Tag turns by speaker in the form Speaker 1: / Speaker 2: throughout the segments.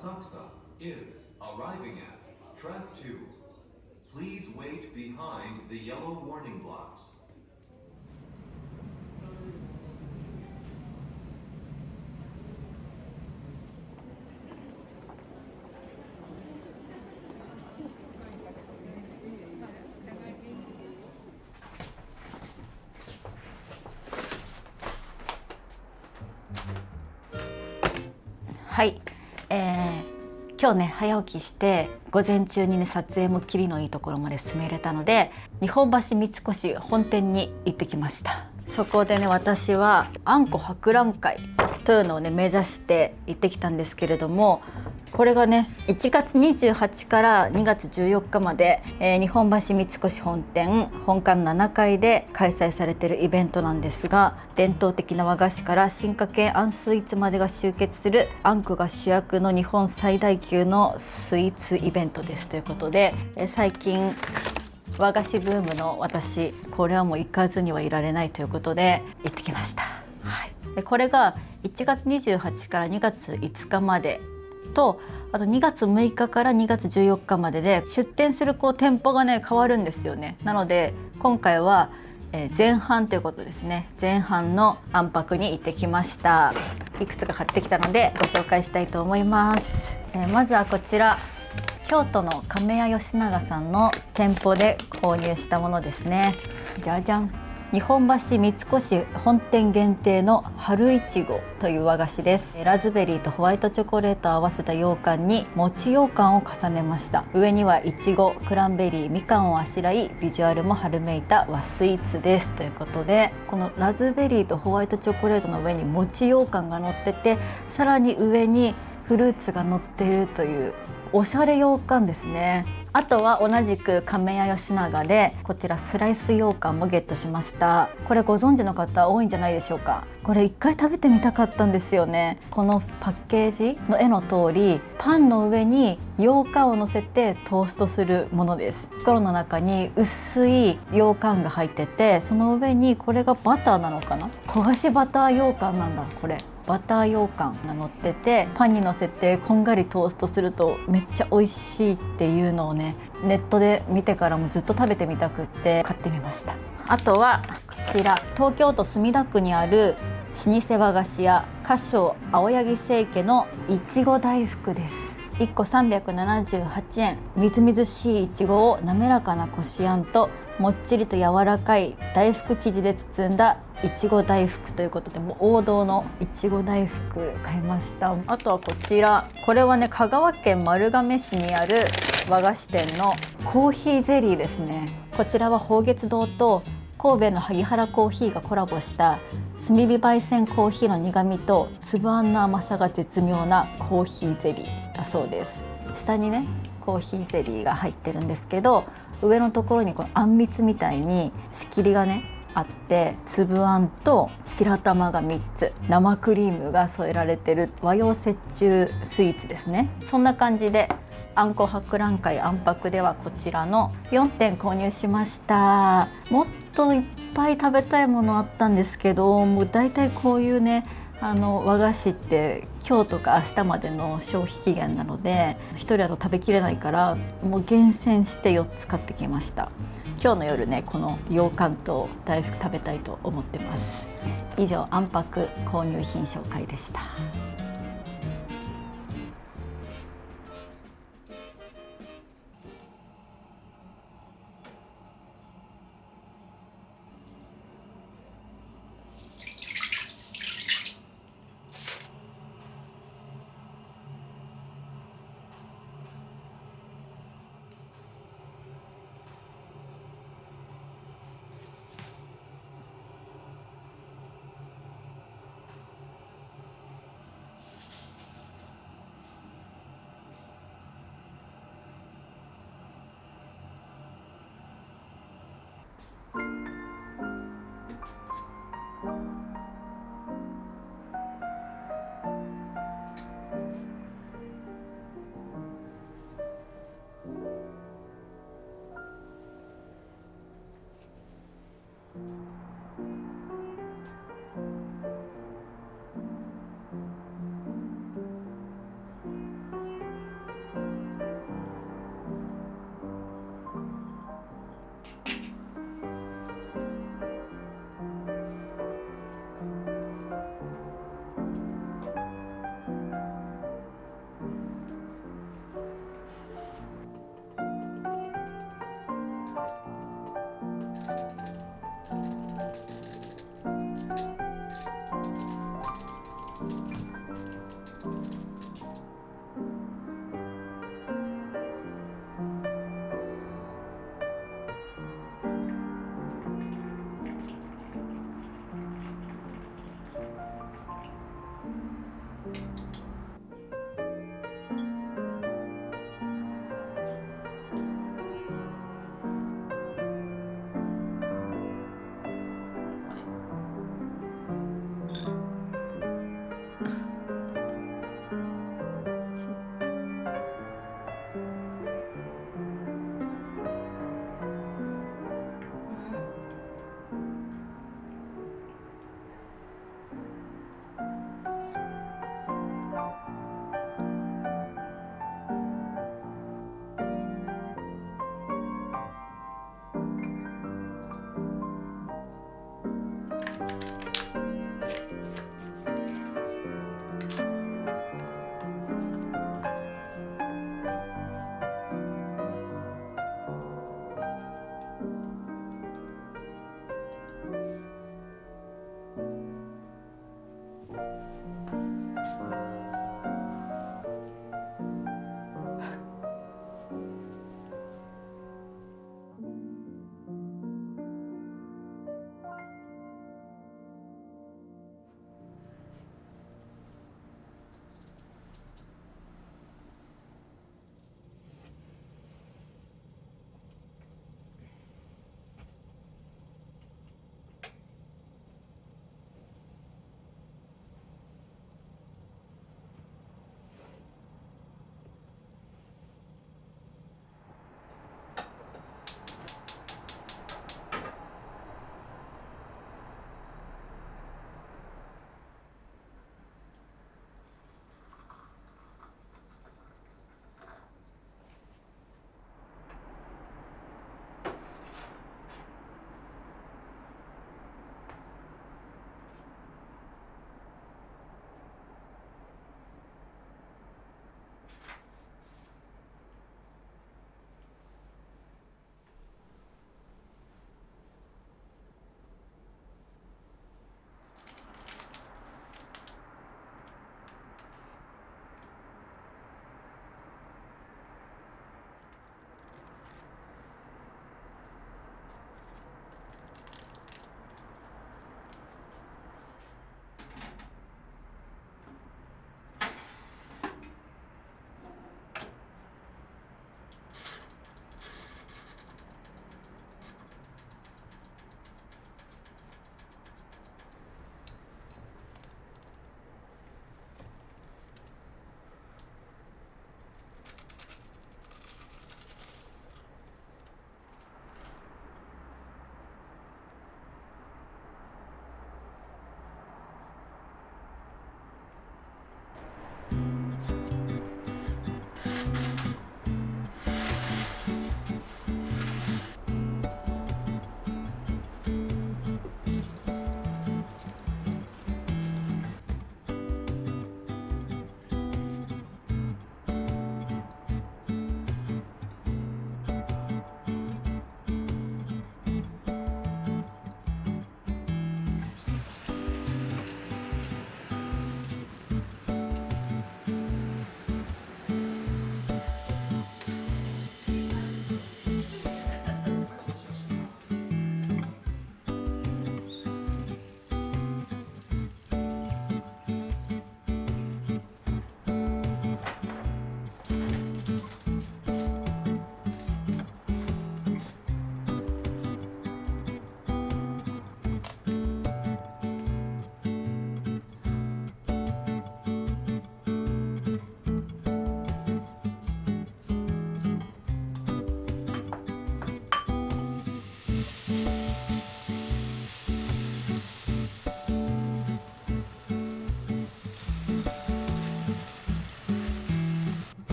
Speaker 1: Asakusa is arriving at track 2. Please wait behind the yellow warning blocks.
Speaker 2: はい、今日ね早起きして午前中にね撮影もキリのいいところまで進めれたので、日本橋三越本店に行ってきました。そこでね私はあんこ博覧会というのをね目指して行ってきたんですけれども、これがね1月28から2月14日まで、日本橋三越本店本館7階で開催されているイベントなんですが、伝統的な和菓子から進化系あんスイーツまでが集結するあんこが主役の日本最大級のスイーツイベントですということで、最近和菓子ブームの私、これはもう行かずにはいられないということで行ってきました。はい、これが1月28から2月5日までと、あと2月6日から2月14日までで出店する店舗がね変わるんですよね。なので今回は前半ということですね。前半のあんぱくに行ってきました。いくつか買ってきたのでご紹介したいと思います。まずはこちら、京都の亀屋吉永さんの店舗で購入したものですね。じゃじゃん。日本橋三越本店限定の春いちごという和菓子です。ラズベリーとホワイトチョコレートを合わせた羊羹にもち羊羹を重ねました。上にはいちご、クランベリー、みかんをあしらい、ビジュアルも春めいた和スイーツですということで、このラズベリーとホワイトチョコレートの上にもち羊羹が乗ってて、さらに上にフルーツが乗っているというおしゃれ羊羹ですね。あとは同じく亀屋吉永でこちらスライス羊羹もゲットしました。これご存知の方多いんじゃないでしょうか。これ一回食べてみたかったんですよね。このパッケージの絵の通り、パンの上に羊羹を乗せてトーストするものです。袋の中に薄い羊羹が入ってて、その上にこれがバターなのかな、焦がしバター羊羹なんだこれ。バター羊羹が乗ってて、パンに乗せてこんがりトーストするとめっちゃ美味しいっていうのをね、ネットで見てからもずっと食べてみたくって買ってみました。あとはこちら、東京都墨田区にある老舗和菓子屋華商青柳清家のいちご大福です。1個378円、みずみずしいいちごを滑らかなこしあんともっちりと柔らかい大福生地で包んだいちご大福ということで、もう王道のいちご大福買いました。あとはこちら、これはね香川県丸亀市にある和菓子店のコーヒーゼリーですね。こちらは宝月堂と神戸の萩原コーヒーがコラボした炭火焙煎コーヒーの苦みと粒あんの甘さが絶妙なコーヒーゼリーだそうです。下にねコーヒーゼリーが入ってるんですけど、上のところにこのあんみつみたいに仕切りがねあって、粒あんと白玉が3つ、生クリームが添えられてる和洋折衷スイーツですね。そんな感じであんこ博覧会あんぱくではこちらの4点購入しました。もっといっぱい食べたいものあったんですけど、もうだいたいこういうね和菓子って今日とか明日までの消費期限なので1人だと食べきれないから、もう厳選して4つ買ってきました。今日の夜ねこの羊羹と大福食べたいと思ってます。以上、あんぱく購入品紹介でした。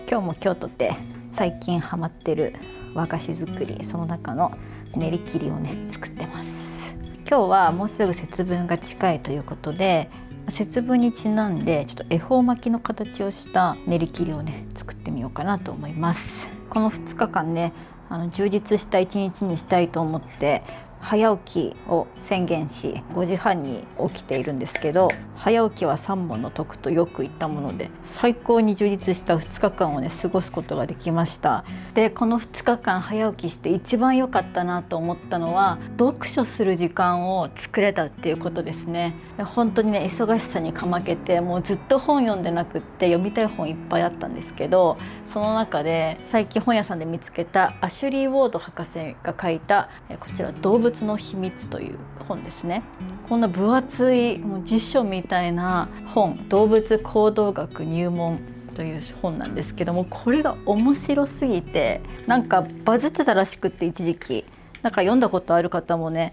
Speaker 2: 今日も京都で最近ハマってる和菓子作り、その中の練り切りをね作ってます。今日はもうすぐ節分が近いということで、節分にちなんでちょっと恵方巻きの形をした練り切りをね作ってみようかなと思います。この2日間ね充実した1日にしたいと思って早起きを宣言し5時半に起きているんですけど、早起きは3本の得とよく言ったもので、最高に充実した2日間をね過ごすことができました。でこの2日間早起きして一番良かったなと思ったのは、読書する時間を作れたっていうことですね。本当にね忙しさにかまけてもうずっと本読んでなくって、読みたい本いっぱいあったんですけど、その中で最近本屋さんで見つけたアシュリー・ウォード博士が書いたこちら動物の秘密という本ですね。こんな分厚いもう辞書みたいな本、動物行動学入門という本なんですけども、これが面白すぎてなんかバズってたらしくって、一時期なんか読んだことある方もね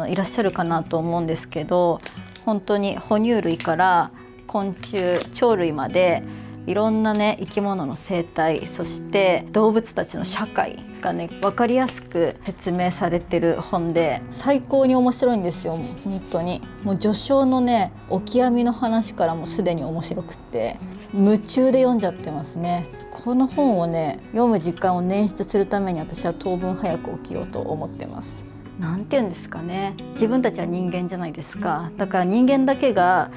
Speaker 2: いらっしゃるかなと思うんですけど、本当に哺乳類から昆虫、鳥類までいろんなね生き物の生態、そして動物たちの社会がね分かりやすく説明されてる本で、最高に面白いんですよ。本当にもう序章のねオキアミの話からもすでに面白くって夢中で読んじゃってますね。この本をね読む時間を捻出するために私は当分早く起きようと思ってます。なんて言うんですかね、自分たちは人間じゃないですか。だから人間だけが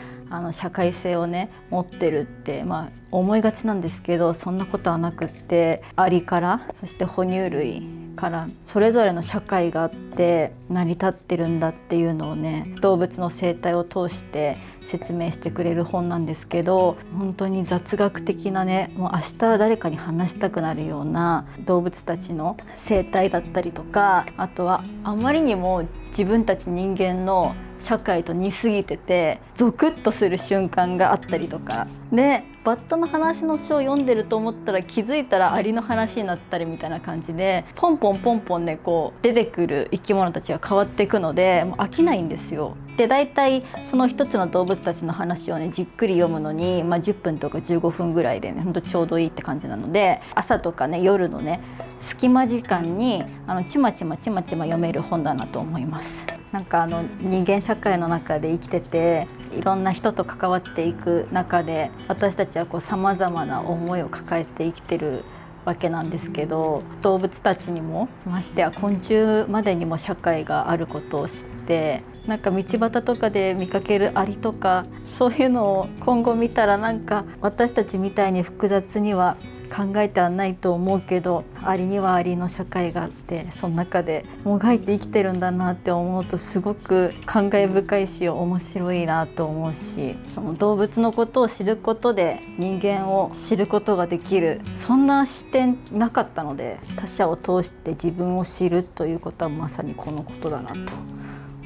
Speaker 2: 社会性をね持ってるって、思いがちなんですけど、そんなことはなくって、アリからそして哺乳類からそれぞれの社会があって成り立ってるんだっていうのをね、動物の生態を通して説明してくれる本なんですけど、本当に雑学的なね、もう明日誰かに話したくなるような動物たちの生態だったりとか、あとはあまりにも自分たち人間の社会と似すぎててゾクッとする瞬間があったりとかで、バッタの話の書を読んでると思ったら気づいたらアリの話になったりみたいな感じで、ポンポンポンポンねこう出てくる生き物たちが変わっていくので、もう飽きないんですよ。で大体その一つの動物たちの話をねじっくり読むのに、10分とか15分ぐらいでねほんとちょうどいいって感じなので、朝とかね夜のね隙間時間にちまちま読める本だなと思います。なんか人間社会の中で生きてていろんな人と関わっていく中で、私たちはこう様々な思いを抱えて生きてるわけなんですけど、動物たちにもましてや昆虫までにも社会があることを知って、なんか道端とかで見かけるアリとかそういうのを今後見たら、なんか私たちみたいに複雑には考えてはないと思うけど、アリにはアリの社会があって、その中でもがいて生きてるんだなって思うと、すごく感慨深いし面白いなと思うし、その動物のことを知ることで人間を知ることができる、そんな視点なかったので、他者を通して自分を知るということはまさにこのことだなと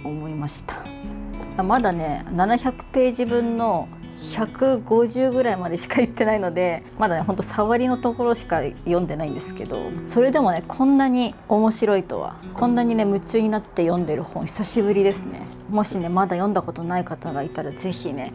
Speaker 2: 思いました。まだね700ページ分の150ぐらいまでしか言ってないので、まだねほんと触りのところしか読んでないんですけど、それでもねこんなに面白いとは、こんなにね夢中になって読んでる本久しぶりですね。もしねまだ読んだことない方がいたらぜひね、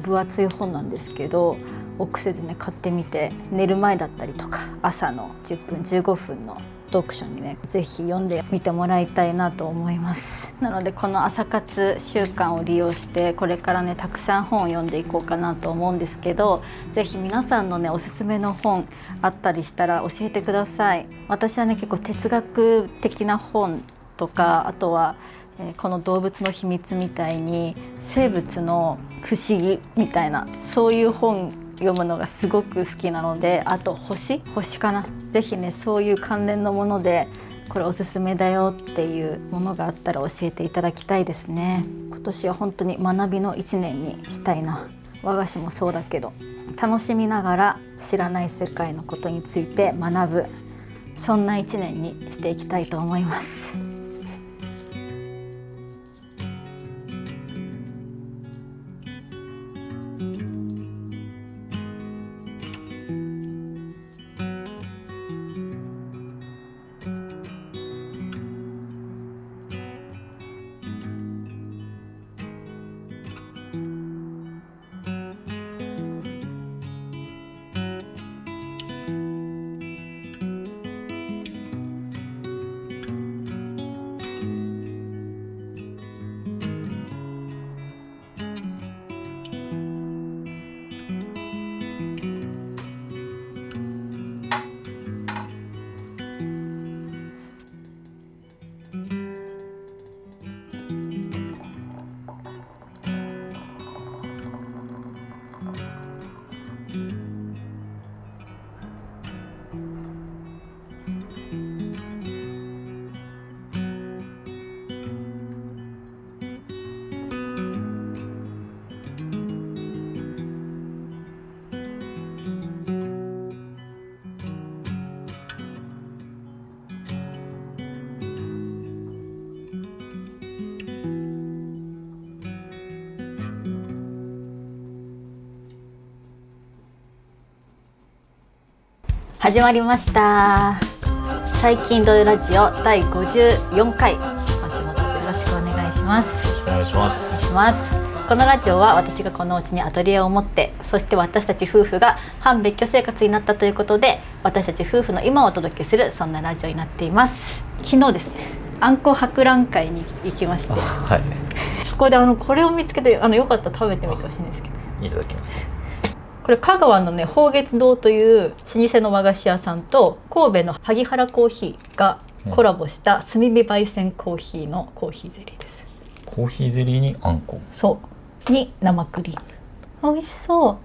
Speaker 2: 分厚い本なんですけど臆せずね買ってみて、寝る前だったりとか朝の10分15分の読書にねぜひ読んでみてもらいたいなと思います。なのでこの朝活習慣を利用してこれからねたくさん本を読んでいこうかなと思うんですけど、ぜひ皆さんのねおすすめの本あったりしたら教えてください。私はね結構哲学的な本とか、あとはこの動物の秘密みたいに生物の不思議みたいなそういう本読むのがすごく好きなので、あと星かな、ぜひねそういう関連のものでこれおすすめだよっていうものがあったら教えていただきたいですね。今年は本当に学びの1年にしたいな。和菓子もそうだけど楽しみながら知らない世界のことについて学ぶ、そんな1年にしていきたいと思います。始まりました。最近どういうラジオ第54回、今週もよろしくお願いします。
Speaker 3: よろしくお願いします。
Speaker 2: お願いします。このラジオは私がこのうちにアトリエを持って、そして私たち夫婦が半別居生活になったということで、私たち夫婦の今をお届けする、そんなラジオになっています。昨日ですね、あんこ博覧会に行きまして、
Speaker 3: はい、
Speaker 2: そこでこれを見つけて、よかったら食べてみてほしいんですけど、
Speaker 3: いただきます。
Speaker 2: これ香川のね、宝月堂という老舗の和菓子屋さんと神戸の萩原コーヒーがコラボした炭火焙煎コーヒーのコーヒーゼリーです。
Speaker 3: コーヒーゼリーにあんこ、
Speaker 2: そうに生クリーム、美味しそう。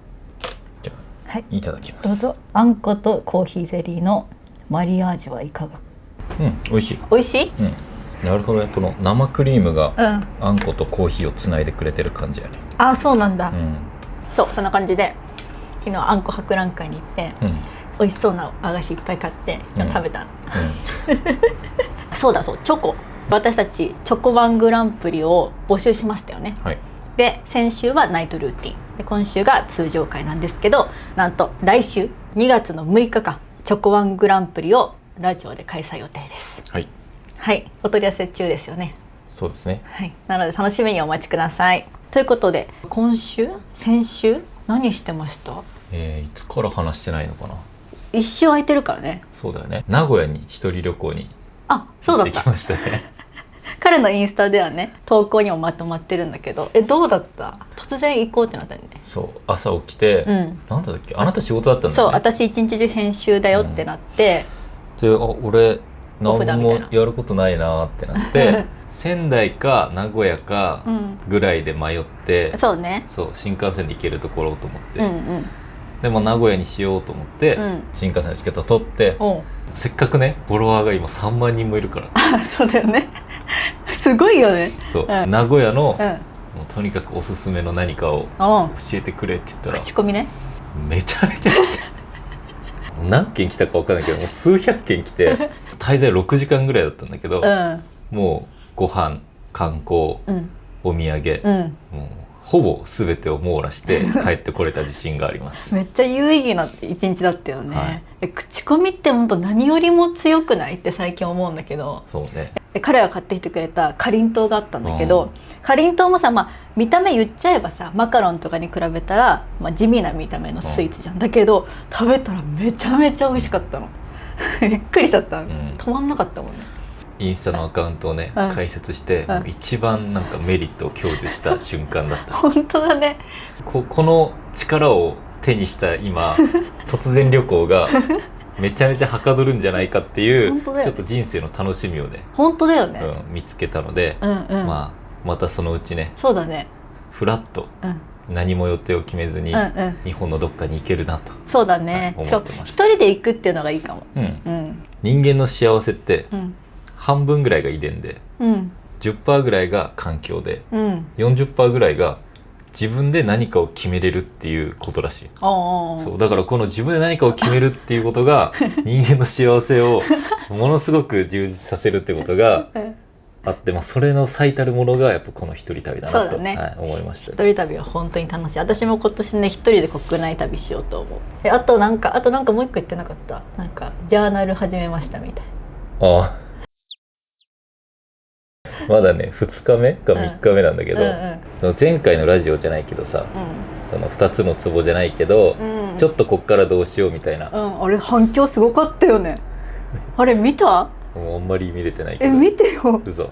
Speaker 3: じゃあ、はい、いただきます。
Speaker 2: どうぞ。あんことコーヒーゼリーのマリアージュはいかが？
Speaker 3: 美味しい。
Speaker 2: 美味しい？
Speaker 3: なるほどね。この生クリームがあんことコーヒーをつないでくれてる感じやね。
Speaker 2: あ、そうなんだ。そう、そんな感じで昨日あんこ博覧会に行って、美味しそうな和菓子いっぱい買って食べたの。そうだ、そう、チョコ。私たちチョコワングランプリを募集しましたよね。
Speaker 3: はい。
Speaker 2: で、先週はナイトルーティンで、今週が通常回なんですけど、なんと来週2月の6日間チョコワングランプリをラジオで開催予定です。はい、はい、お取り寄せ中ですよね。
Speaker 3: そうですね。
Speaker 2: はい、なので楽しみにお待ちください。ということで、先週何してました？
Speaker 3: いつから話してないのかな。
Speaker 2: 一週空いてるからね。
Speaker 3: そうだよね。名古屋に一人旅行に
Speaker 2: そうだった。
Speaker 3: 行ってきましたね。
Speaker 2: 彼のインスタではね、投稿にもまとまってるんだけど、どうだった？突然行こうってなったんね。
Speaker 3: そう、朝起きて、なんだっけ、あなた仕事だったんだよね。
Speaker 2: そう、私一日中編集だよってなって、
Speaker 3: で、俺何もやることないなってなって仙台か名古屋かぐらいで迷って、
Speaker 2: そうね、
Speaker 3: そう、新幹線で行けるところと思って、でも名古屋にしようと思って、新幹線のチケット取って、せっかくね、フォロワーが今3万人もいるから
Speaker 2: そうだよねすごいよね。
Speaker 3: そう、名古屋の、もうとにかくおすすめの何かを教えてくれって言ったら、
Speaker 2: 口コミね、
Speaker 3: めちゃめちゃ来て何件来たか分かんないけど、もう数百件来て滞在6時間ぐらいだったんだけど、もうご飯、観光、お土産、もうほぼ全てを網羅して帰ってこれた自信があります
Speaker 2: めっちゃ有意義な一日だったよね。口コミって本当何よりも強くないって最近思うんだけど。
Speaker 3: そうね。
Speaker 2: 彼が買ってきてくれたかりんとうがあったんだけど、かりんとうもさ、見た目言っちゃえばさ、マカロンとかに比べたら、地味な見た目のスイーツじゃん。だけど食べたらめちゃめちゃ美味しかったのびっくりしちゃった、止まんなかったもんね。
Speaker 3: インスタのアカウントをね、開設して、一番なんかメリットを享受した瞬間だった
Speaker 2: 本当だね。
Speaker 3: この力を手にした今突然旅行がめちゃめちゃはかどるんじゃないかっていう、ちょっと人生の楽しみをね、
Speaker 2: 本当だよね、
Speaker 3: 見つけたので、またそのうちね、
Speaker 2: そうだね、
Speaker 3: フラッと、何も予定を決めずに、日本のどっかに行けるなと、
Speaker 2: そうだね、
Speaker 3: 思ってます。
Speaker 2: 一人で行くっていうのがいいかも。
Speaker 3: 人間の幸せって、半分ぐらいが遺伝で、10% ぐらいが環境で、40% ぐらいが自分で何かを決めれるっていうことらしい。そうだから、この自分で何かを決めるっていうことが人間の幸せをものすごく充実させるってことがあって、それの最たるものがやっぱこの一人旅だなと、思いました。
Speaker 2: 一人旅は本当に楽しい。私も今年ね、一人で国内旅しようと思う。あとなんかもう一個言ってなかった？なんかジャーナル始めましたみたい。
Speaker 3: まだね、2日目か3日目なんだけど、前回のラジオじゃないけどさ、その2つのツボじゃないけど、ちょっとこっからどうしようみたいな、
Speaker 2: あれ反響すごかったよね。あれ見た？
Speaker 3: もうあんまり見れてないけど。
Speaker 2: 見てよ。
Speaker 3: 嘘。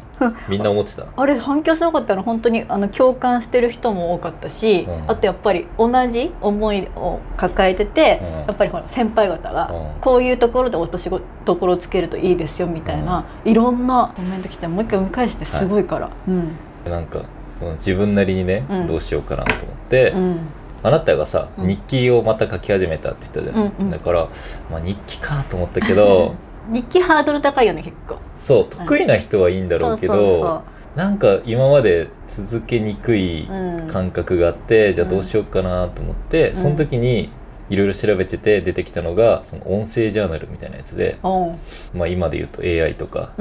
Speaker 3: みんな思ってた？
Speaker 2: あれ反響すごかったの。本当に共感してる人も多かったし、あとやっぱり同じ思いを抱えてて、やっぱり先輩方が、こういうところで落としどころをつけるといいですよみたいな、いろんなコメント来て、もう一回見返してすごいから、
Speaker 3: なんか自分なりにね、どうしようかなと思って、あなたがさ、日記をまた書き始めたって言ったじゃん。だから、日記かと思ったけど
Speaker 2: 日記ハードル高いよね、結構。
Speaker 3: そう、得意な人はいいんだろうけど、なんか今まで続けにくい感覚があって、じゃあどうしようかなと思って、その時にいろいろ調べてて出てきたのが、その音声ジャーナルみたいなやつで、今で言うと AI とか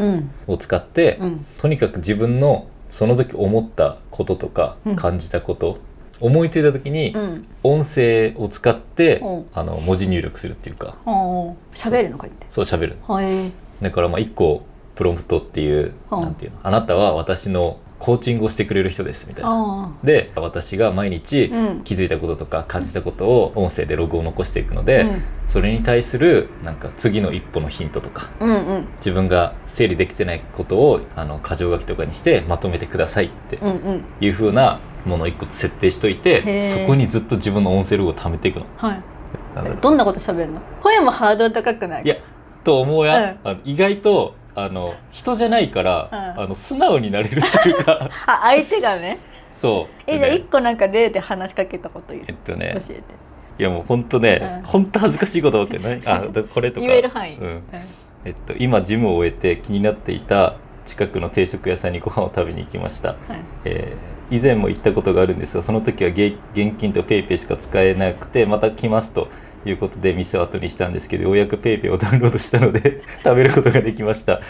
Speaker 3: を使って、とにかく自分のその時思ったこととか感じたこと思いついた時に
Speaker 2: うん
Speaker 3: 音声を使って、
Speaker 2: うん
Speaker 3: 文字入力するっていうか、
Speaker 2: 喋るのか言って
Speaker 3: そう喋る。
Speaker 2: はい
Speaker 3: だからまあ1個プロンプトっていう、
Speaker 2: うん
Speaker 3: なんていうの、あなたは私のコーチングをしてくれる人ですみたいな。
Speaker 2: あ
Speaker 3: で私が毎日
Speaker 2: うん
Speaker 3: 気づいたこととか感じたことを音声でログを残していくので、
Speaker 2: うん
Speaker 3: それに対するなんか次の一歩のヒントとか、
Speaker 2: うんうん
Speaker 3: 自分が整理できてないことを箇条書きとかにしてまとめてくださいって
Speaker 2: うんうん
Speaker 3: いう風なものを一個設定しとい
Speaker 2: へ
Speaker 3: て、
Speaker 2: ー
Speaker 3: そこにずっと自分の音声ログを貯めていくの。
Speaker 2: はい
Speaker 3: なんだろう
Speaker 2: どんなこと喋るの？声もハードル高くない？
Speaker 3: いやと思うや、意外と人じゃないから、素直になれるっていうか
Speaker 2: あ、相手がね。
Speaker 3: そう
Speaker 2: じゃあ一個なんか例で話しかけたこと言う。教
Speaker 3: ね
Speaker 2: えて。
Speaker 3: いやもうほんとね、
Speaker 2: うん
Speaker 3: ほんと恥ずかしいことばっかりないこれとか
Speaker 2: 言える範囲。
Speaker 3: うん今ジムを終えて気になっていた近くの定食屋さんにご飯を食べに行きました、
Speaker 2: はい
Speaker 3: 以前も行ったことがあるんですがその時は現金とペイペイしか使えなくてまた来ますということで店を後にしたんですけどようやくペイペイをダウンロードしたので食べることができました、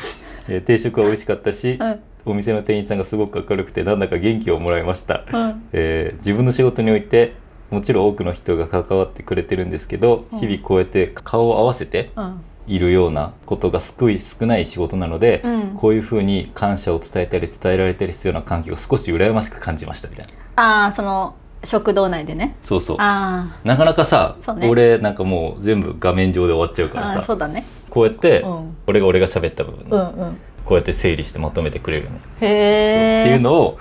Speaker 3: 定食は美味しかったし、
Speaker 2: うん
Speaker 3: お店の店員さんがすごく明るくてなんだか元気をもらいました、
Speaker 2: うん
Speaker 3: 自分の仕事においてもちろん多くの人が関わってくれてるんですけど、日々こうやって顔を合わせて
Speaker 2: うん
Speaker 3: いるようなことが少ない仕事なので、
Speaker 2: うん
Speaker 3: こういうふうに感謝を伝えたり伝えられたりするような環境が少し羨ましく感じましたみたいな。
Speaker 2: ああ、その食堂内でね。
Speaker 3: そうそう
Speaker 2: あ
Speaker 3: なかなかさ、
Speaker 2: そうね
Speaker 3: 俺なんかもう全部画面上で終わっちゃうから
Speaker 2: あ、
Speaker 3: さ
Speaker 2: そうだね。
Speaker 3: こうやって、
Speaker 2: うん
Speaker 3: 俺が喋った部分、
Speaker 2: うんうん。
Speaker 3: こうやって整理してまとめてくれるの、そう
Speaker 2: へえ。
Speaker 3: っていうのを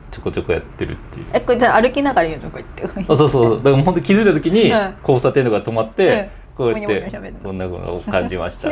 Speaker 3: ちょこちょこやってるっていう。
Speaker 2: これじゃあ歩きながら言うのこう言って。
Speaker 3: そうそうだから本当気づいた時に、
Speaker 2: うん
Speaker 3: 交差点とか止まって、
Speaker 2: うん
Speaker 3: こうやっ
Speaker 2: もにょもにょ
Speaker 3: て
Speaker 2: 喋るの
Speaker 3: こんなことを感じました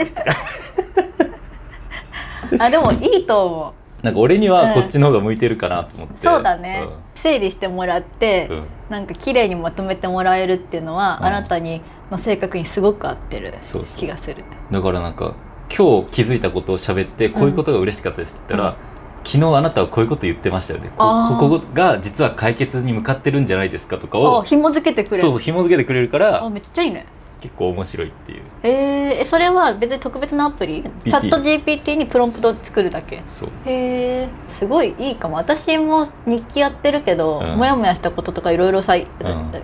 Speaker 2: あ、でもいいと思
Speaker 3: なんか俺にはこっちの方が向いてるかなと思って、
Speaker 2: う。そうだね。整理してもらって、
Speaker 3: うん
Speaker 2: なんか綺麗にまとめてもらえるっていうのは、
Speaker 3: うん
Speaker 2: あなたにの性格にすごく合ってる
Speaker 3: そうそう
Speaker 2: 気がする。
Speaker 3: だからなんか今日気づいたことを喋ってこういうことが嬉しかったですって言ったら、昨日あなたはこういうこと言ってましたよね、
Speaker 2: あー
Speaker 3: ここが実は解決に向かってるんじゃないですかとか
Speaker 2: あ、
Speaker 3: を
Speaker 2: 紐付けてくれる。
Speaker 3: そう紐付けてくれるか
Speaker 2: あ、
Speaker 3: ら
Speaker 2: めっちゃいいね。
Speaker 3: 結構面白いっていう。
Speaker 2: それは別に特別なアプリ？チャット GPT にプロンプト作るだけ。
Speaker 3: そう
Speaker 2: へえ、すごいいいかも。私も日記やってるけど、
Speaker 3: うん
Speaker 2: モヤモヤしたこととかいろいろさ、
Speaker 3: ん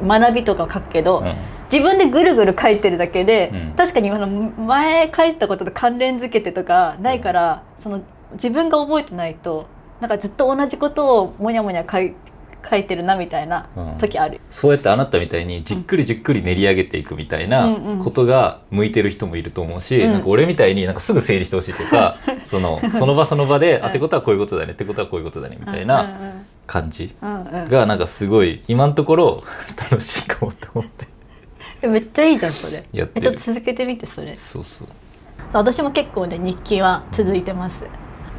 Speaker 2: 学びとか書くけど、
Speaker 3: うん
Speaker 2: 自分でぐるぐる書いてるだけで、
Speaker 3: うん
Speaker 2: 確かに前書いてたことと関連づけてとかないから、その自分が覚えてないとなんかずっと同じことをモヤモヤ書いてるなみたいな時ある。
Speaker 3: そうやってあなたみたいにじっくりじっくり練り上げていくみたいなことが向いてる人もいると思うし、
Speaker 2: うん
Speaker 3: なんか俺みたいになんかすぐ整理してほしいというかその場その場で、ってことはこういうことだねってことはこういうことだねみたいな感じがなんかすごい今のところ楽しいかもと思って
Speaker 2: めっちゃいいじゃんそれ。
Speaker 3: やってる。
Speaker 2: ちょっと続けてみてそれ。
Speaker 3: そうそう
Speaker 2: 私も結構ね日記は続いてます。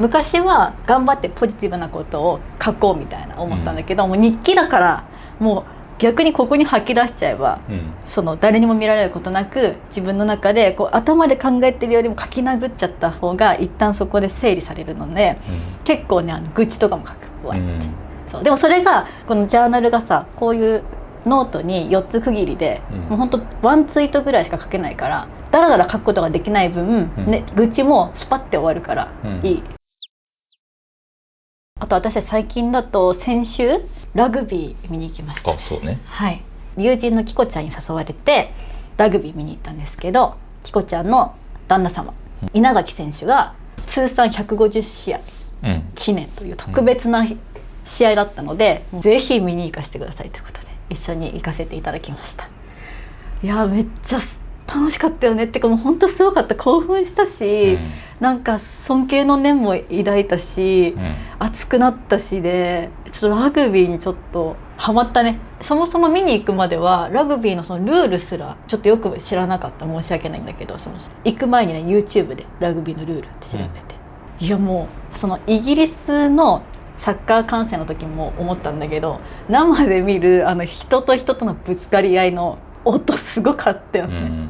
Speaker 2: 昔は頑張ってポジティブなことを書こうみたいな思ったんだけど、もう日記だからもう逆にここに吐き出しちゃえば、その誰にも見られることなく自分の中でこう頭で考えてるよりも書き殴っちゃった方が一旦そこで整理されるので、結構ね愚痴とかも書くこうやって、そうでもそれがこのジャーナルがさこういうノートに4つ区切りで、もうほんとワンツイートぐらいしか書けないからだらだら書くことができない分、ね、愚痴もスパッて終わるからいい。あと私は最近だと先週ラグビー見に行きました。
Speaker 3: あ、そうね。
Speaker 2: はい、友人のキコちゃんに誘われてラグビー見に行ったんですけど、キコちゃんの旦那様、稲垣選手が通算150試合記念という特別な試合だったので、ぜひ見に行かせてくださいということで一緒に行かせていただきました。いやめっちゃ楽しかったよねってかもう本当すごかった。興奮したし、なんか尊敬の念も抱いたし、熱くなったしでちょっとラグビーにちょっとハマったね。そもそも見に行くまではラグビーのそのルールすらちょっとよく知らなかった。申し訳ないんだけど、その行く前にね YouTube でラグビーのルールって調べて、いやもうそのイギリスのサッカー観戦の時も思ったんだけど、生で見る人と人とのぶつかり合いの音すごかったよね、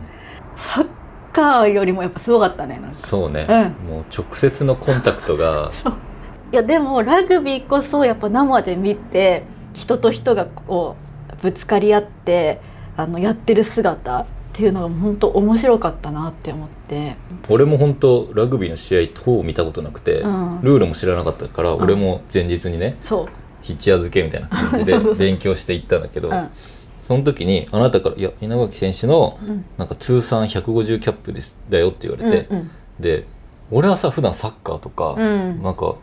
Speaker 2: サッカーよりもやっぱすごかったね。なんか
Speaker 3: そうね、もう直接のコンタクトが
Speaker 2: いやでもラグビーこそやっぱ生で見て人と人がこうぶつかり合ってやってる姿っていうのが本当面白かったなって思って。
Speaker 3: 俺も本当ラグビーの試合等を見たことなくて、ルールも知らなかったから、俺も前日にね
Speaker 2: そう
Speaker 3: 一夜漬けみたいな感じで勉強していったんだけど、その時にあなたから「いや稲垣選手のなんか通算150キャップだよ」って言われて、で俺はさ普段サッカーとか、なんか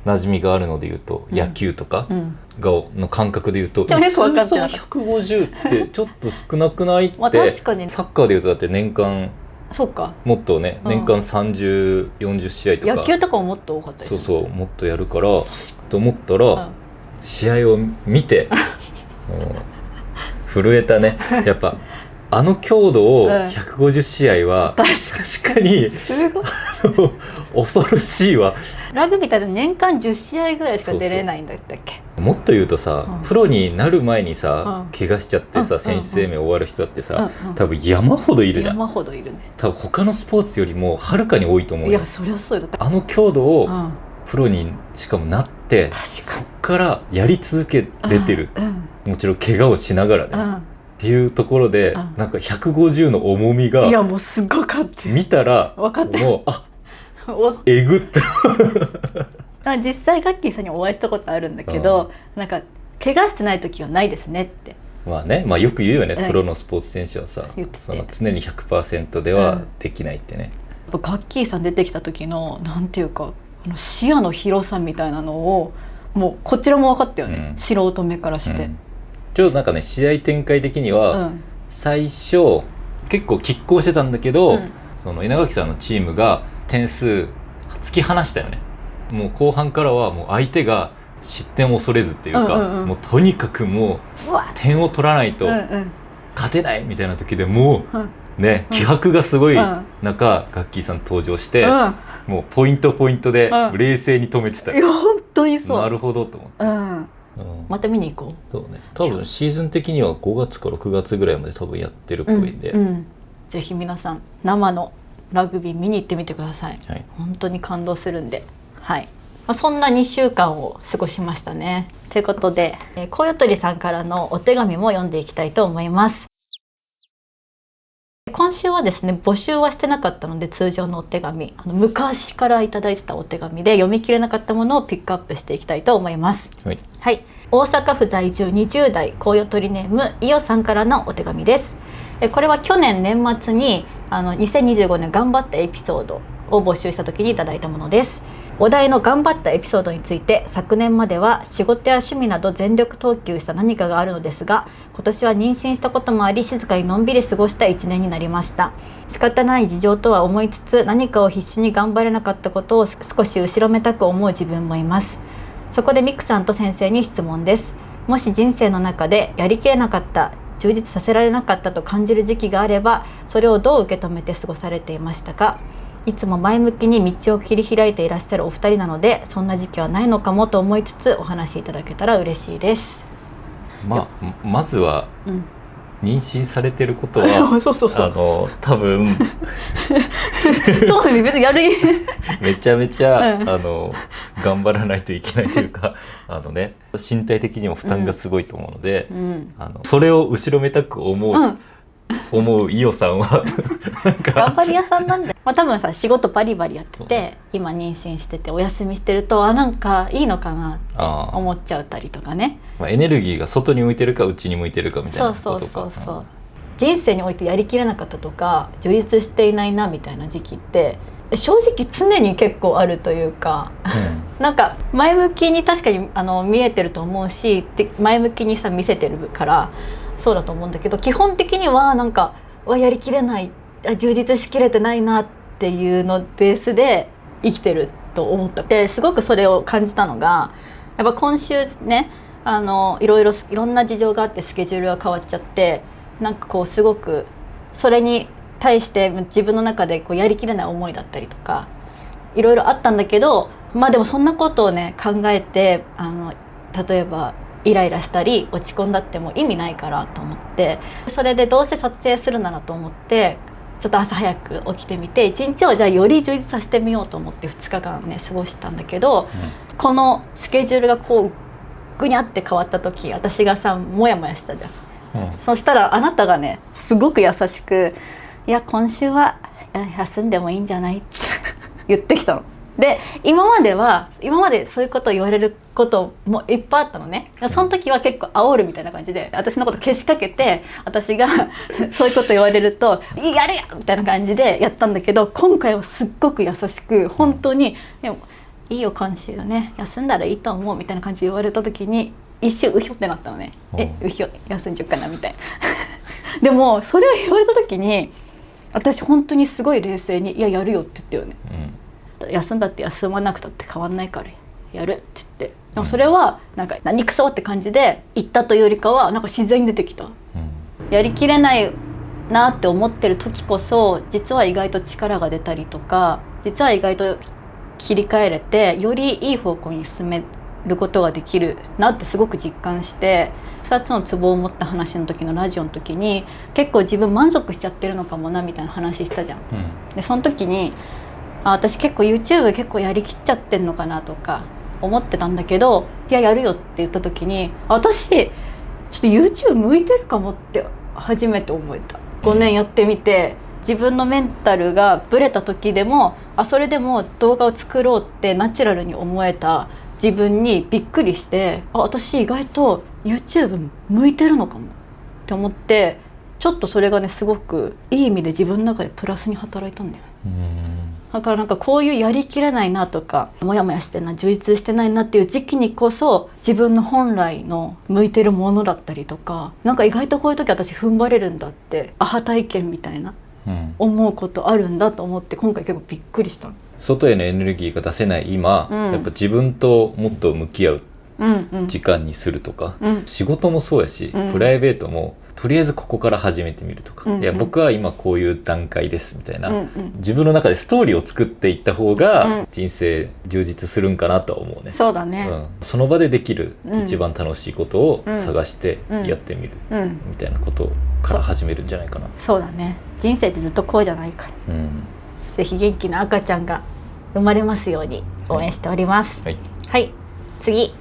Speaker 3: 馴染みがあるので言うと野球とかの感覚で言うと、通算150ってちょっと少なくないって、
Speaker 2: 確かに
Speaker 3: サッカーで言うとだって年間
Speaker 2: そうか
Speaker 3: もっとね、年間30、40試合とか
Speaker 2: 野球とかももっと多かったです
Speaker 3: そうそうもっとやるからと思ったら、試合を見て震えたね。やっぱあの強度を150試合は確かに
Speaker 2: すごい
Speaker 3: 恐ろしいわ。
Speaker 2: ラグビーって年間10試合ぐらいしか出れないんだったっけ。
Speaker 3: もっと言うとさ、プロになる前にさ、怪我しちゃってさ、選手生命終わる人だってさ、多分山ほどいるじゃん。
Speaker 2: 山ほどいるね。
Speaker 3: 多分他のスポーツよりもはるかに多いと思うよ。
Speaker 2: いやそりゃそうよ。
Speaker 3: あの強度をプロにしかもなって、そっからやり続けれてる、もちろん怪我をしながらね、っていうところで、なんか150の重みが
Speaker 2: いやもうすごかった
Speaker 3: 見たら
Speaker 2: 分かった
Speaker 3: もうえぐって
Speaker 2: 実際ガッキーさんにお会いしたことあるんだけど、なんか怪我してない時はないですねって。
Speaker 3: まあね、まあよく言うよね、プロのスポーツ選手はさ、その常に 100% ではできないってね。
Speaker 2: ガッキーさん出てきた時のなんていうか視野の広さみたいなのをもうこちらも分かったよね、素人目からして。
Speaker 3: ちょっとなんかね試合展開的には、最初結構拮抗してたんだけど、その稲垣さんのチームが点数突き放したよね。もう後半からはもう相手が失点を恐れずっていうか、もうとにかくもう点を取らないと勝てないみたいな時でもうね、気迫がすごい中、ガッキーさん登場して、もうポイントポイントで冷静に止めてた。
Speaker 2: いや本当にそう。
Speaker 3: なるほどと思って。
Speaker 2: また見に行こう。
Speaker 3: そうね、多分シーズン的には5月から6月ぐらいまで多分やってるっぽいんで、
Speaker 2: ぜひ皆さん生のラグビー見に行ってみてください。本当に感動するんで、そんな2週間を過ごしましたね。ということで、こよとりさんからのお手紙も読んでいきたいと思います。今週はですね、募集はしてなかったので通常のお手紙、昔からいただいてたお手紙で読み切れなかったものをピックアップしていきたいと思います。大阪府在住20代こよとりネームいおさんからのお手紙です。これは去年年末に2025年頑張ったエピソードを募集した時にいただいたものです。お題の頑張ったエピソードについて、昨年までは仕事や趣味など全力投球した何かがあるのですが、今年は妊娠したこともあり静かにのんびり過ごした1年になりました。仕方ない事情とは思いつつ、何かを必死に頑張れなかったことを少し後ろめたく思う自分もいます。そこでミクさんと先生に質問です。もし人生の中でやりきれなかった、充実させられなかったと感じる時期があれば、それをどう受け止めて過ごされていましたか？いつも前向きに道を切り開いていらっしゃるお二人なので、そんな時期はないのかもと思いつつお話しいただけたら嬉しいです。
Speaker 3: まずは、妊娠されてることは多分
Speaker 2: そうですね、別にやる
Speaker 3: めちゃめちゃ、頑張らないといけないというか身体的にも負担がすごいと思うので、それを後ろめたく思ういおさんはなんか
Speaker 2: 頑張り屋さんなんで、多分さ仕事バリバリやってて、今妊娠しててお休みしてるとなんかいいのかなって思っちゃったりとかね。
Speaker 3: エネルギーが外に向いてるか内に向いてるかみたいなことか。
Speaker 2: そう人生においてやりきれなかったとか充実していないなみたいな時期って正直常に結構あるというか、なんか前向きに確かに見えてると思うし、前向きにさ見せてるからそうだと思うんだけど、基本的にはなんかやりきれない、充実しきれてないなっていうのベースで生きてると思った。ですごくそれを感じたのが、やっぱ今週ねいろんな事情があってスケジュールが変わっちゃって、なんかこうすごくそれに対して自分の中でこうやりきれない思いだったりとかいろいろあったんだけど、でもそんなことをね考えて例えばイライラしたり落ち込んだっても意味ないからと思って、それでどうせ撮影するならと思ってちょっと朝早く起きてみて、1日をじゃあより充実させてみようと思って2日間ね過ごしたんだけど、このスケジュールがこうグニャって変わった時、私がさモヤモヤしたじゃん。そしたらあなたがねすごく優しく、いや今週は休んでもいいんじゃないって言ってきたの。で今までそういうことを言われることもいっぱいあったのね。その時は結構煽るみたいな感じで私のことけしかけて、私がそういうこと言われると「やれや!」みたいな感じでやったんだけど、今回はすっごく優しく本当に「でもいいよ監修よね、休んだらいいと思う」みたいな感じで言われた時に一瞬うひょってなったのね。うひょ休んじゃうかなみたいなでもそれを言われた時に私本当にすごい冷静に「いややるよ」って言ったよね。休んだって休まなくたって変わんないからやるって言って、でもそれはなんか何くそって感じで言ったというよりかはなんか自然に出てきた、やりきれないなって思ってる時こそ実は意外と力が出たりとか、実は意外と切り替えれてよりいい方向に進めることができるなってすごく実感して、2つのツボを持った話の時のラジオの時に結構自分満足しちゃってるのかもなみたいな話したじゃん、でその時に私結構 YouTube 結構やりきっちゃってんのかなとか思ってたんだけど、いややるよって言った時に私ちょっと YouTube 向いてるかもって初めて思えた。5年やってみて自分のメンタルがブレた時でもそれでも動画を作ろうってナチュラルに思えた自分にびっくりして、私意外と YouTube 向いてるのかもって思って、ちょっとそれがねすごくいい意味で自分の中でプラスに働いたんだよね。だからなんかこういうやりきれないなとかモヤモヤしてんな充実してないなっていう時期にこそ自分の本来の向いてるものだったりとか、なんか意外とこういう時私踏ん張れるんだってアハ体験みたいな、思うことあるんだと思って今回結構びっくりした。
Speaker 3: 外へのエネルギーが出せない今、やっぱ自分ともっと向き合う時間にするとか、仕事もそうやし、プライベートもとりあえずここから始めてみるとか、いや僕は今こういう段階ですみたいな、自分の中でストーリーを作っていった方が人生充実するんかなとは思うね。
Speaker 2: そうだね、
Speaker 3: その場でできる一番楽しいことを探してやってみるみたいなことから始めるんじゃないかな。
Speaker 2: そうだね、人生ってずっとこうじゃないから、ぜひ元気な赤ちゃんが生まれますように応援しております。はい、次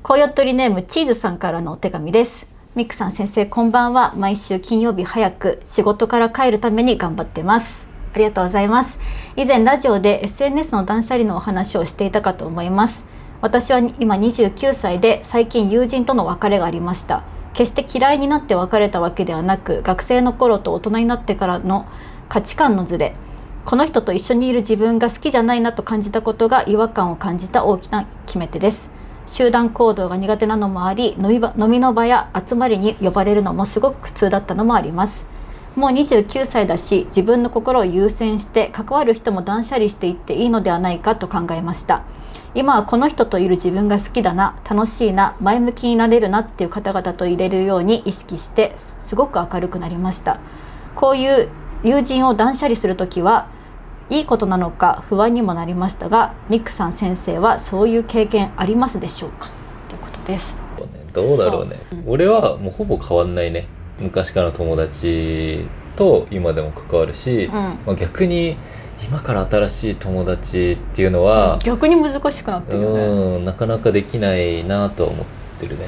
Speaker 2: コヨットリネームチーズさんからのお手紙です。ミックさん先生こんばんは。毎週金曜日早く仕事から帰るために頑張ってます。ありがとうございます。以前ラジオで SNS の断捨離のお話をしていたかと思います。私は今29歳で最近友人との別れがありました。決して嫌いになって別れたわけではなく、学生の頃と大人になってからの価値観のズレ、この人と一緒にいる自分が好きじゃないなと感じたことが違和感を感じた大きな決め手です。集団行動が苦手なのもあり、飲みの場や集まりに呼ばれるのもすごく苦痛だったのもあります。もう29歳だし、自分の心を優先して関わる人も断捨離していっていいのではないかと考えました。今はこの人といる自分が好きだな、楽しいな、前向きになれるなっていう方々と入れるように意識してすごく明るくなりました。こういう友人を断捨離するときはいいことなのか不安にもなりましたが、ミックさん先生はそういう経験ありますでしょうか、ということです。
Speaker 3: どうだろうね、俺はもうほぼ変わんないね。昔からの友達と今でも関わるし、逆に今から新しい友達っていうのは、
Speaker 2: 逆に難しくなってるよね。
Speaker 3: なかなかできないなとは思ってるね。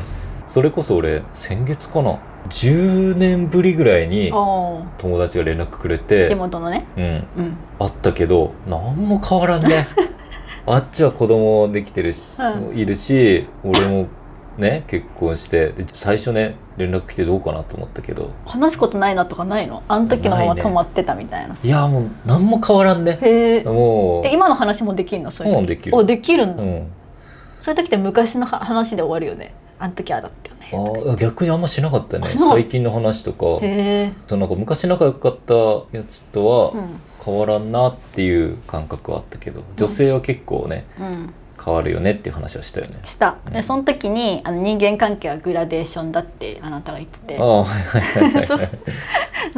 Speaker 3: それこそ俺先月かな、10年ぶりぐらいに友達が連絡くれて、
Speaker 2: 地元のね、
Speaker 3: 会ったけど何も変わらんねあっちは子供できてるし、いるし、俺もね結婚して、で最初ね連絡来てどうかなと思ったけど、
Speaker 2: 話すことないなとかないの？あの時のまま止まってたみたいな。
Speaker 3: いやもう何も変わらんね。もう
Speaker 2: 今の話もできるの？そういう時
Speaker 3: できる。
Speaker 2: できるんだ、そういう時って昔の話で終わるよね。あの時あだったよね。
Speaker 3: 逆にあんましなかったね。最近の話とか、なんか昔仲良かったやつとは変わらんなっていう感覚はあったけど、女性は結構ね、変わるよねっていう話はしたよね。
Speaker 2: した。でその時に人間関係はグラデーションだってあなたが言ってて、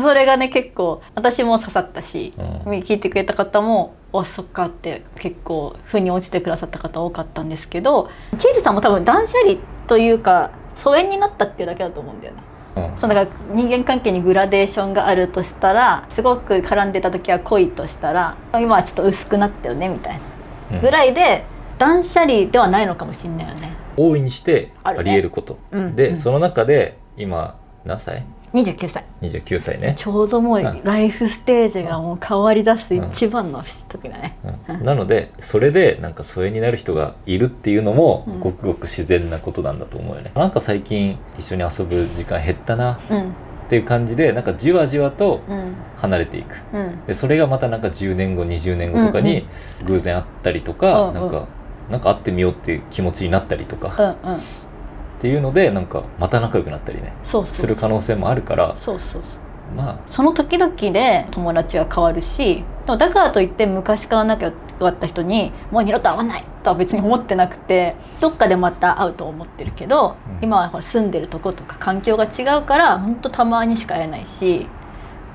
Speaker 2: それがね結構私も刺さったし、聞いてくれた方もそっかって結構腑に落ちてくださった方多かったんですけど、チーズさんも多分断捨離というか疎遠になったっていうだけだと思うんだよね。そうだから人間関係にグラデーションがあるとしたら、すごく絡んでた時は濃いとしたら、今はちょっと薄くなったよねみたいなぐらいで、断捨離ではないのかもしれないよね。
Speaker 3: 大いにしてあり得ること、でその中で今何歳
Speaker 2: 29歳。
Speaker 3: 29歳ね。
Speaker 2: ちょうどもうライフステージがもう変わり出す一番の時だね。
Speaker 3: なのでそれでなんか疎遠になる人がいるっていうのもごくごく自然なことなんだと思うよね。なんか最近一緒に遊ぶ時間減ったなっていう感じで、なんかじわじわと離れていく。でそれがまたなんか10年後20年後とかに偶然会ったりとか、なんか会ってみようっていう気持ちになったりとか。っていうのでなんかまた仲良くなったりね、する可能性もあるから、まあ
Speaker 2: その時々で友達は変わるし、でもだからといって昔から仲良かった人にもう二度と会わないとは別に思ってなくて、どっかでまた会うと思ってるけど、今はほら住んでるとことか環境が違うからほんとたまにしか会えないし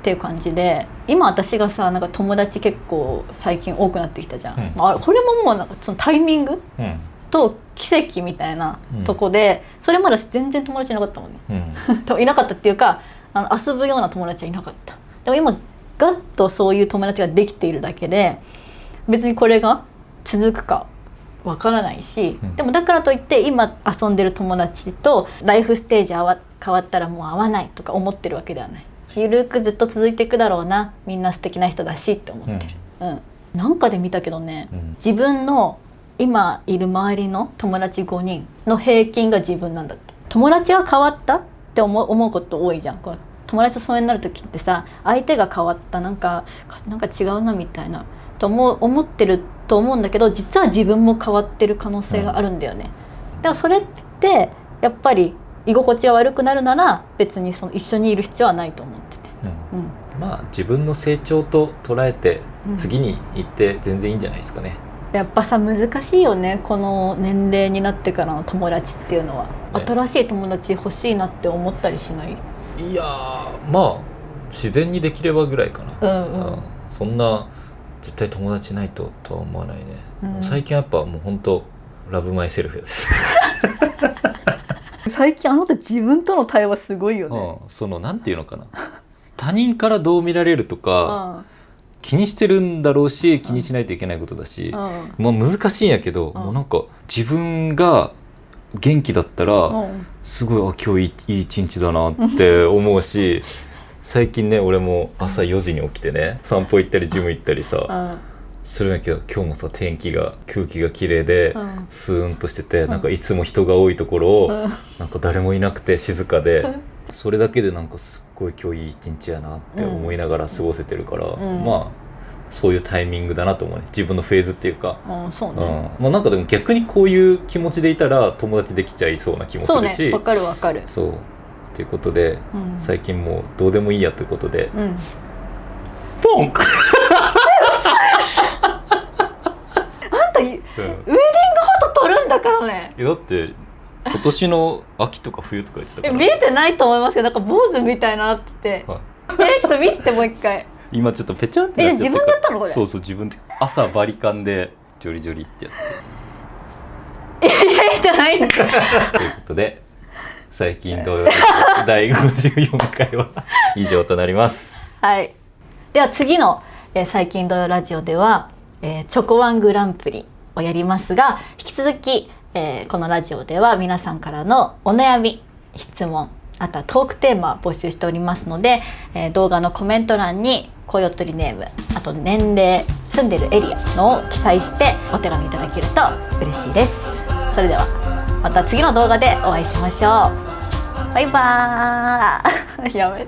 Speaker 2: っていう感じで、今私がさなんか友達結構最近多くなってきたじゃん。これももうなんかそのタイミング、と奇跡みたいなとこで、それまで私全然友達いなかったもんね、いなかったっていうか遊ぶような友達はいなかった。でも今ガッとそういう友達ができているだけで別にこれが続くかわからないし、でもだからといって今遊んでる友達とライフステージ変わったらもう会わないとか思ってるわけではない。ゆるくずっと続いていくだろうな、みんな素敵な人だしって思ってる。なんかで見たけどね、自分の今いる周りの友達5人の平均が自分なんだって。友達が変わったって思うこと多いじゃん。この友達と疎遠になる時ってさ、相手が変わった、なんか違うなみたいなと思ってると思うんだけど、実は自分も変わってる可能性があるんだよね。でもそれってやっぱり居心地が悪くなるなら別にその一緒にいる必要はないと思ってて、
Speaker 3: まあ自分の成長と捉えて次に行って全然いいんじゃないですかね。
Speaker 2: やっぱさ難しいよね、この年齢になってからの友達っていうのは、新しい友達欲しいなって思ったりしない？
Speaker 3: いやまあ自然にできればぐらいかな。そんな絶対友達ないとは思わないね。最近やっぱもう本当ラブマイセルフです
Speaker 2: 最近あなた自分との対話すごいよね。
Speaker 3: そのなんていうのかな、他人からどう見られるとか、気にしてるんだろうし気にしないといけないことだし、まあ難しいんやけど、もうなんか自分が元気だったらすごい今日いい一日だなって思うし最近ね俺も朝4時に起きてね散歩行ったりジム行ったりさするんやけど、今日もさ空気が綺麗でスーンとしてて、なんかいつも人が多いところをなんか誰もいなくて静かで、それだけでなんかすっごい今日いい一日やなって思いながら過ごせてるから、まあそういうタイミングだなと思うね、自分のフェーズっていうか。
Speaker 2: そうね。
Speaker 3: まあなんかでも逆にこういう気持ちでいたら友達できちゃいそうな気もするし。
Speaker 2: そうね、わかるわかる。
Speaker 3: そうっていうことで、最近もうどうでもいいやということで、ポン
Speaker 2: あんたウェディングフォト撮るんだからね。
Speaker 3: だって今年の秋とか冬とか言ってたから
Speaker 2: 見えてないと思いますけど、なんか坊主みたいになってて、ちょっと見せてもう一回。
Speaker 3: 今ちょっとペチャンってなっちゃって。
Speaker 2: 自分だったのこれ？
Speaker 3: そう自分で朝バリカンでジョリジョリってやって
Speaker 2: いやじゃないんだという
Speaker 3: ことで最近同様第54回は以上となります。
Speaker 2: はい、では次の、最近同様ラジオでは、チョコワングランプリをやりますが、引き続き、このラジオでは皆さんからのお悩み質問、あとはトークテーマを募集しておりますので、動画のコメント欄に声を取りネーム、あと年齢、住んでるエリアのを記載してお手紙いただけると嬉しいです。それではまた次の動画でお会いしましょう。バイバーイやめ